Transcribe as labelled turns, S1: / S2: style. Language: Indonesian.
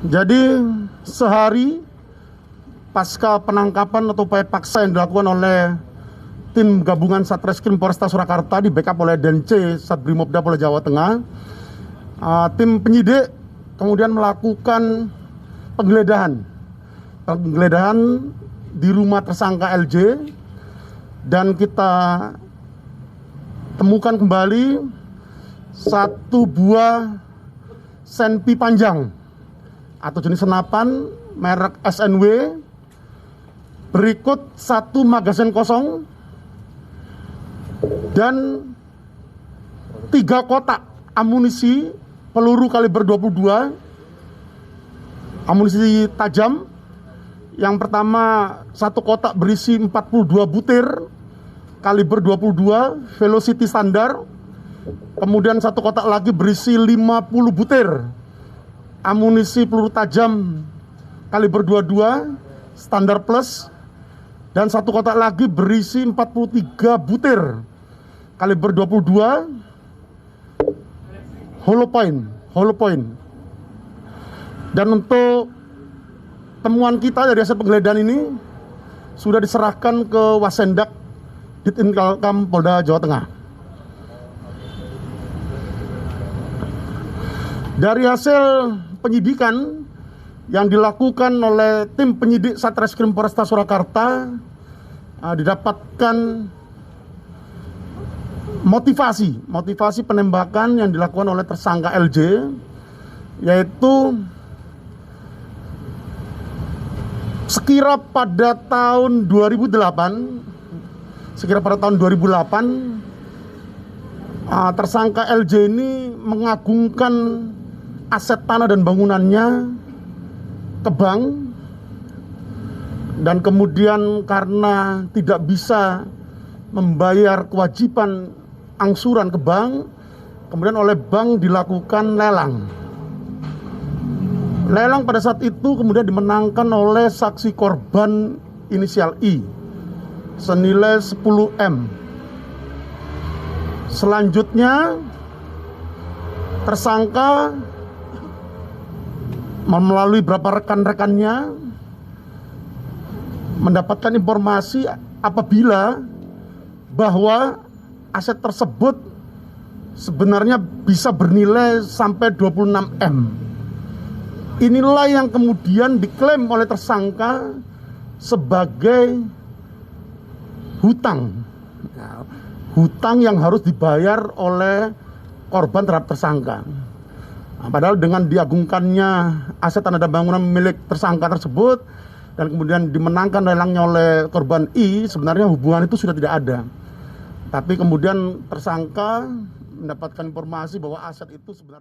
S1: Jadi sehari pasca penangkapan atau upaya paksa yang dilakukan oleh tim gabungan Satreskrim Polresta Surakarta di backup oleh Denc Satbrimobda Polda Jawa Tengah, tim penyidik kemudian melakukan penggeledahan di rumah tersangka LJ, dan kita temukan kembali satu buah senpi panjang atau jenis senapan merek SNW, berikut satu magasin kosong dan 3 kotak amunisi peluru kaliber 22, amunisi tajam. Yang pertama, satu kotak berisi 42 butir kaliber 22 velocity standar. Kemudian satu kotak lagi berisi 50 butir amunisi peluru tajam kaliber 22 standar plus, dan satu kotak lagi berisi 43 butir kaliber 22 hollow point. Dan untuk temuan kita dari hasil penggeledahan ini sudah diserahkan ke Wasendak Ditinkalkam Polda Jawa Tengah. Dari hasil penyidikan yang dilakukan oleh tim penyidik Satreskrim Polresta Surakarta, didapatkan motivasi penembakan yang dilakukan oleh tersangka LJ, yaitu sekira pada tahun 2008, tersangka LJ ini mengagungkan aset tanah dan bangunannya ke bank, dan kemudian karena tidak bisa membayar kewajiban angsuran ke bank, kemudian oleh bank dilakukan lelang. Lelang pada saat itu kemudian dimenangkan oleh saksi korban inisial I senilai 10M. Selanjutnya tersangka melalui beberapa rekan-rekannya mendapatkan informasi apabila bahwa aset tersebut sebenarnya bisa bernilai sampai 26M. Inilah yang kemudian diklaim oleh tersangka sebagai hutang yang harus dibayar oleh korban terhadap tersangka. Padahal dengan diagungkannya aset tanah dan bangunan milik tersangka tersebut dan kemudian dimenangkan lelangnya oleh korban I, sebenarnya hubungan itu sudah tidak ada. Tapi kemudian tersangka mendapatkan informasi bahwa aset itu sebenarnya